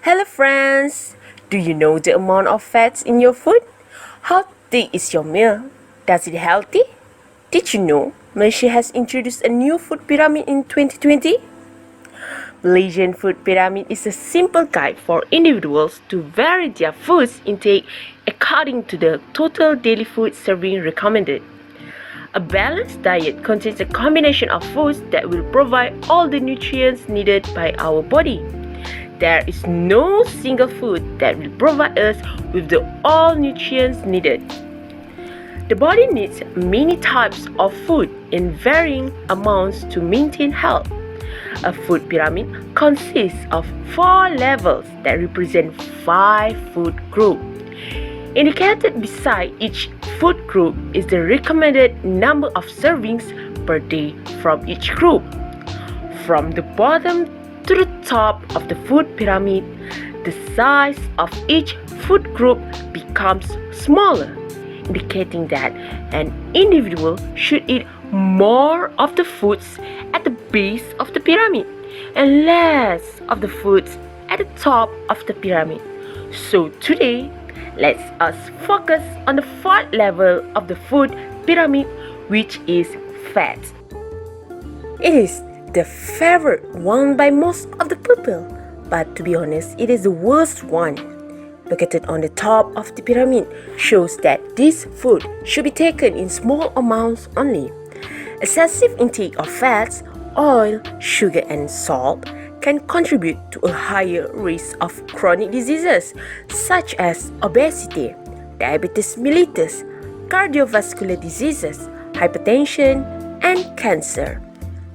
Hello friends! Do you know the amount of fats in your food? How thick is your meal? Does it healthy? Did you know Malaysia has introduced a new food pyramid in 2020? Malaysian food pyramid is a simple guide for individuals to vary their food intake according to the total daily food serving recommended. A balanced diet contains a combination of foods that will provide all the nutrients needed by our body. There is no single food that will provide us with the all nutrients needed. The body needs many types of food in varying amounts to maintain health. A food pyramid consists of 4 levels that represent 5 food groups. Indicated beside each food group is the recommended number of servings per day from each group. From the bottom to the top of the food pyramid, the size of each food group becomes smaller, indicating that an individual should eat more of the foods at the base of the pyramid and less of the foods at the top of the pyramid. So today, let us focus on the 4th level of the food pyramid, which is fat. It is the favorite one by most of the people, but to be honest, it is the worst one. Located on the top of the pyramid shows that this food should be taken in small amounts only. Excessive intake of fats, oil, sugar and salt can contribute to a higher risk of chronic diseases such as obesity, diabetes mellitus, cardiovascular diseases, hypertension, and cancer.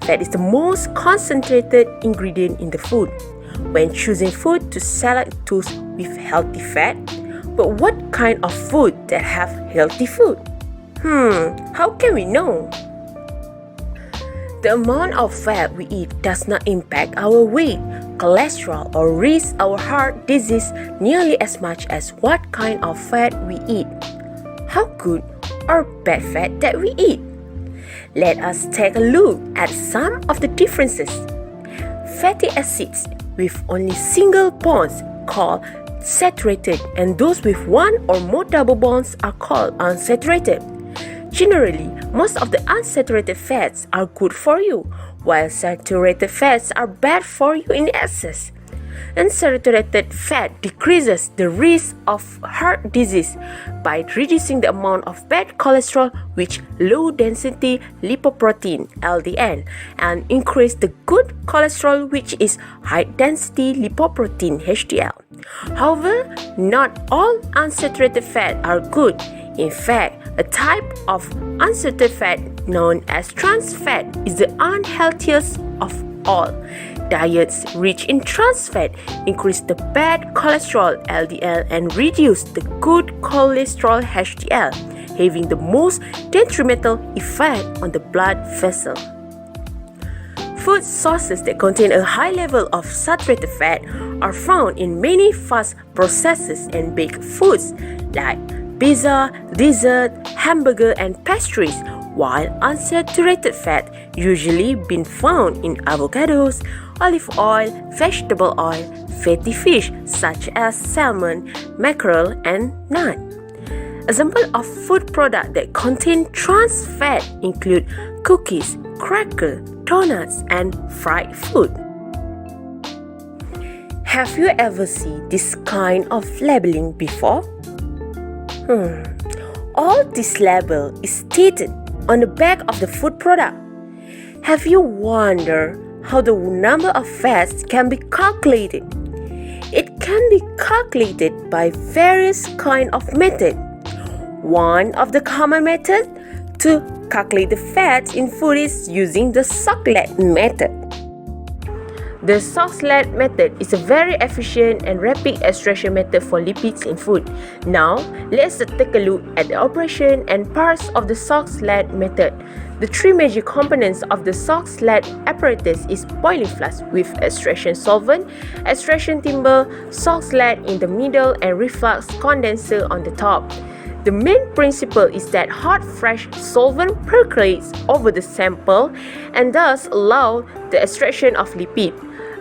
Fat is the most concentrated ingredient in the food. When choosing food to select those with healthy fat, but what kind of food that have healthy food? How can we know? The amount of fat we eat does not impact our weight, cholesterol, or risk our heart disease nearly as much as what kind of fat we eat. How good or bad fat that we eat? Let us take a look at some of the differences. Fatty acids with only single bonds called saturated, and those with one or more double bonds are called unsaturated. Generally, most of the unsaturated fats are good for you, while saturated fats are bad for you in excess. Unsaturated fat decreases the risk of heart disease by reducing the amount of bad cholesterol, which low-density lipoprotein (LDL), and increase the good cholesterol, which is high-density lipoprotein (HDL). However, not all unsaturated fat are good. In fact, a type of unsaturated fat known as trans fat is the unhealthiest of all. Diets rich in trans fat increase the bad cholesterol LDL and reduce the good cholesterol HDL, having the most detrimental effect on the blood vessel. Food sources that contain a high level of saturated fat are found in many fast processed and baked foods like pizza, dessert, hamburger, and pastries, while unsaturated fat usually been found in avocados, olive oil, vegetable oil, fatty fish such as salmon, mackerel, and nut. Examples of food products that contain trans fat include cookies, crackers, donuts, and fried food. Have you ever seen this kind of labeling before? All this label is stated on the back of the food product. Have you wondered how the number of fats can be calculated? It can be calculated by various kind of methods. One of the common methods to calculate the fats in food is using the Soxhlet method. The Soxhlet method is a very efficient and rapid extraction method for lipids in food. Now, let's take a look at the operation and parts of the Soxhlet method. The 3 major components of the Soxhlet apparatus is boiling flask with extraction solvent, extraction timber, Soxhlet in the middle, and reflux condenser on the top. The main principle is that hot fresh solvent percolates over the sample and thus allow the extraction of lipid.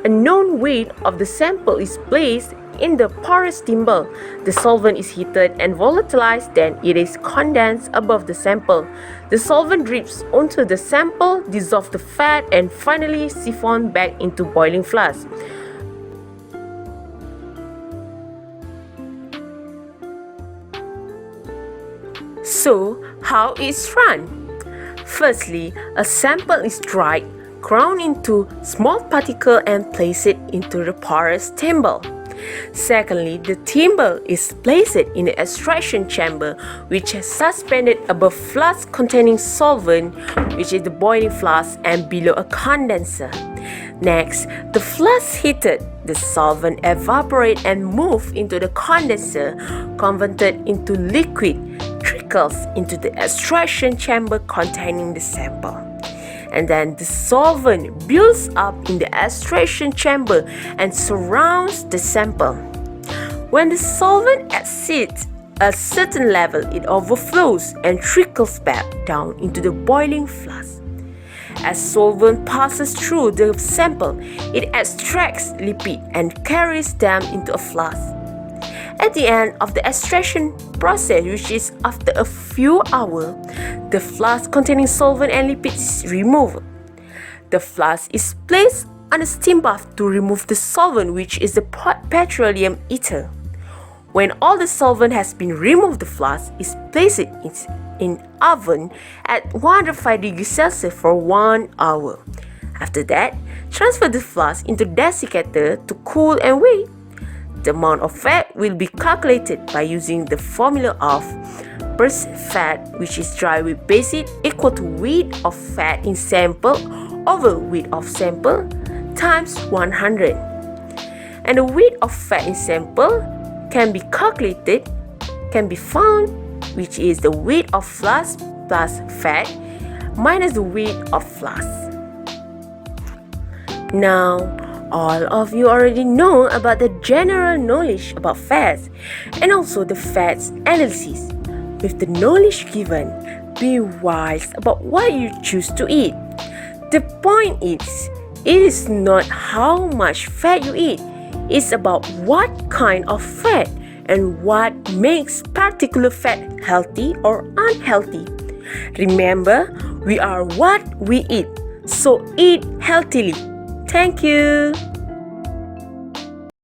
a known weight of the sample is placed in the porous thimble, the solvent is heated and volatilized, then it is condensed above the sample. The solvent drips onto the sample, dissolves the fat, and finally siphoned back into boiling flask. So, how is run? Firstly, a sample is dried, ground into small particles and placed into the porous thimble. Secondly, the thimble is placed in the extraction chamber, which is suspended above flask containing solvent, which is the boiling flask, and below a condenser. Next, the flask heated, the solvent evaporates and moves into the condenser, converted into liquid, trickles into the extraction chamber containing the sample. And then the solvent builds up in the extraction chamber and surrounds the sample. When the solvent exceeds a certain level, it overflows and trickles back down into the boiling flask. As solvent passes through the sample, it extracts lipids and carries them into a flask. At the end of the extraction process, which is after a few hours, the flask containing solvent and lipids is removed. The flask is placed on a steam bath to remove the solvent, which is the petroleum ether. When all the solvent has been removed, the flask is placed in oven at 105 degrees Celsius for 1 hour. After that, transfer the flask into desiccator to cool and weigh. The amount of fat will be calculated by using the formula of percent fat, which is dry weight basis, equal to weight of fat in sample over weight of sample times 100. And the weight of fat in sample can be found, which is the weight of flask plus fat minus the weight of flask. Now, all of you already know about the general knowledge about fats and also the fats analysis. With the knowledge given, be wise about what you choose to eat. The point is, it is not how much fat you eat, it's about what kind of fat and what makes particular fat healthy or unhealthy. Remember, we are what we eat, so eat healthily. Thank you.